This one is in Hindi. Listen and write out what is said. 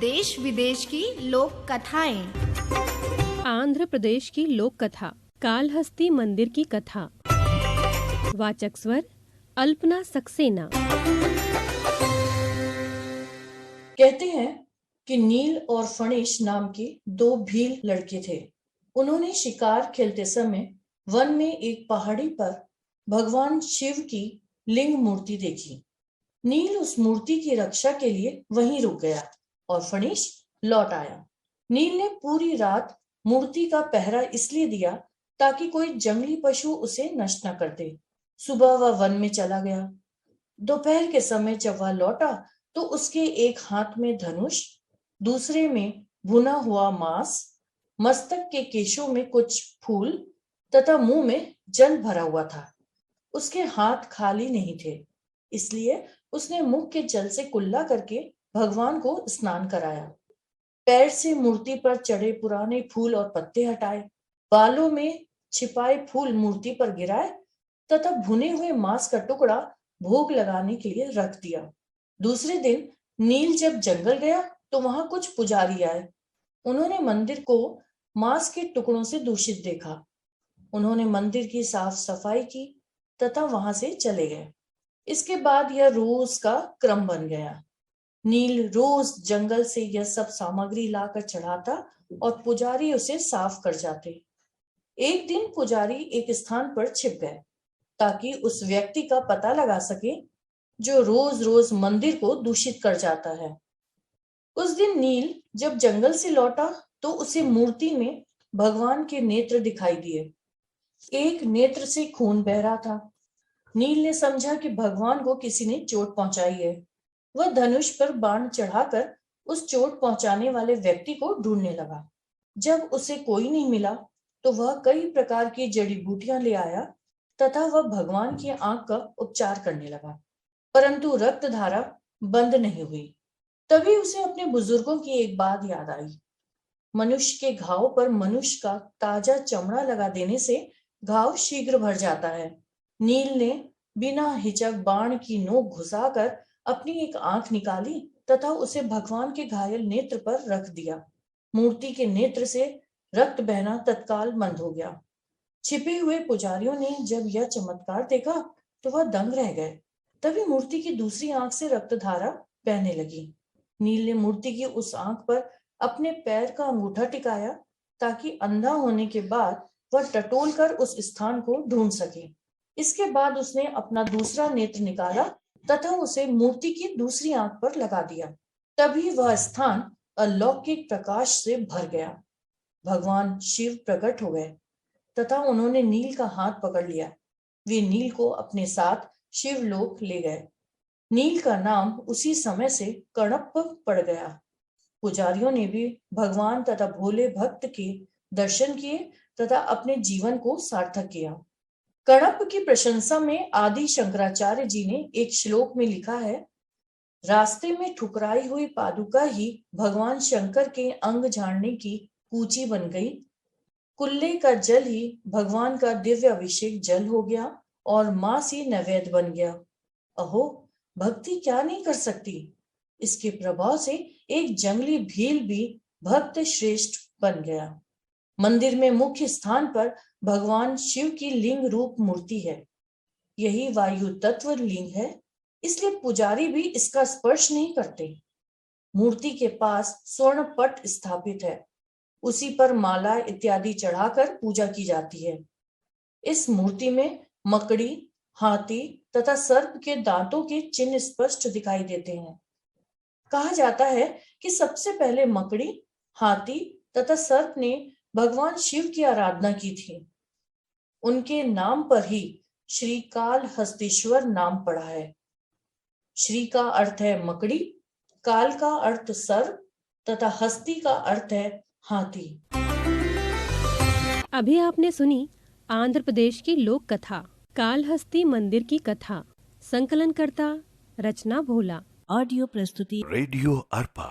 देश विदेश की लोक कथाएं। आंध्र प्रदेश की लोक कथा कालहस्ती मंदिर की कथा। वाचक स्वर अल्पना सक्सेना। कहते हैं कि नील और फणीश नाम के दो भील लड़के थे। उन्होंने शिकार खेलते समय वन में एक पहाड़ी पर भगवान शिव की लिंग मूर्ति देखी। नील उस मूर्ति की रक्षा के लिए वहीं रुक गया और फणीश लौट आया। नील ने पूरी रात मूर्ति का पहरा इसलिए दिया ताकि कोई जंगली पशु उसे नष्ट न कर दे। सुबह वह वन में चला गया। दोपहर के समय जब वह लौटा तो उसके एक हाथ में धनुष, दूसरे में भुना हुआ मांस, मस्तक के केशों में कुछ फूल तथा मुंह में जल भरा हुआ था। उसके हाथ खाली नहीं थे, इसलिए उसने मुख के जल से कुल्ला करके भगवान को स्नान कराया। पैर से मूर्ति पर चढ़े पुराने फूल और पत्ते हटाए, बालों में छिपाए फूल मूर्ति पर गिराए तथा भुने हुए मांस का टुकड़ा भोग लगाने के लिए रख दिया। दूसरे दिन नील जब जंगल गया तो वहां कुछ पुजारी आए। उन्होंने मंदिर को मांस के टुकड़ों से दूषित देखा। उन्होंने मंदिर की साफ सफाई की तथा वहां से चले गए। इसके बाद यह रोज का क्रम बन गया। नील रोज जंगल से यह सब सामग्री लाकर चढ़ाता और पुजारी उसे साफ कर जाते। एक दिन पुजारी एक स्थान पर छिप गए ताकि उस व्यक्ति का पता लगा सके जो रोज रोज मंदिर को दूषित कर जाता है। उस दिन नील जब जंगल से लौटा तो उसे मूर्ति में भगवान के नेत्र दिखाई दिए। एक नेत्र से खून बह रहा था। नील ने समझा कि भगवान को किसी ने चोट पहुंचाई है। वह धनुष पर बाण चढ़ाकर उस चोट पहुंचाने वाले व्यक्ति को ढूंढने लगा। जब उसे कोई नहीं मिला तो वह कई प्रकार की जड़ी बूटियां ले आया तथा वह भगवान की आंख का उपचार करने लगा, परंतु रक्त धारा बंद नहीं हुई। तभी उसे अपने बुजुर्गों की एक बात याद आई। मनुष्य के घाव पर मनुष्य का ताजा चमड़ा लगा देने से घाव शीघ्र भर जाता है। नील ने बिना हिचक बाण की नोक घुसाकर अपनी एक आंख निकाली तथा उसे भगवान के घायल नेत्र पर रख दिया। मूर्ति के नेत्र से रक्त बहना तत्काल बंद हो गया। छिपे हुए पुजारियों ने जब यह चमत्कार देखा तो वह दंग रह गए। तभी मूर्ति की दूसरी आंख से रक्त धारा बहने लगी। नील ने मूर्ति की उस आंख पर अपने पैर का अंगूठा टिकाया ताकि अंधा होने के बाद वह टटोल कर उस स्थान को ढूंढ सके। इसके बाद उसने अपना दूसरा नेत्र निकाला तथा उसे मूर्ति की दूसरी आंख पर लगा दिया। तभी वह स्थान अलौकिक प्रकाश से भर गया। भगवान शिव प्रकट हो गए तथा उन्होंने नील का हाथ पकड़ लिया। वे नील को अपने साथ शिवलोक ले गए। नील का नाम उसी समय से कणप्प पड़ गया। पुजारियों ने भी भगवान तथा भोले भक्त के दर्शन किए तथा अपने जीवन को सार्थक किया। कणप्प की प्रशंसा में आदि शंकराचार्य जी ने एक श्लोक में लिखा है, रास्ते में ठुकराई हुई पादुका ही भगवान शंकर के अंग झाड़ने की कूची बन गई। कुल्ले का जल ही भगवान का दिव्य अभिषेक जल हो गया और मांस ही नैवेद्य बन गया। अहो, भक्ति क्या नहीं कर सकती। इसके प्रभाव से एक जंगली भील भी भक्त श्रेष्ठ बन गया। मंदिर में मुख्य स्थान पर भगवान शिव की लिंग रूप मूर्ति है। यही वायु तत्व लिंग है, इसलिए पुजारी भी इसका स्पर्श नहीं करते। मूर्ति के पास स्वर्ण पट स्थापित है, उसी पर माला इत्यादि चढ़ाकर पूजा की जाती है। इस मूर्ति में मकड़ी, हाथी तथा सर्प के दांतों के चिन्ह स्पष्ट दिखाई देते हैं। कहा जाता है कि सबसे पहले मकड़ी, हाथी तथा सर्प ने भगवान शिव की आराधना की थी। उनके नाम पर ही श्री कालहस्तीश्वर नाम पड़ा है। श्री का अर्थ है मकड़ी, काल का अर्थ सर्प तथा हस्ती का अर्थ है हाथी। अभी आपने सुनी आंध्र प्रदेश की लोक कथा कालहस्ती मंदिर की कथा। संकलन करता रचना भोला। ऑडियो प्रस्तुति रेडियो अर्पा।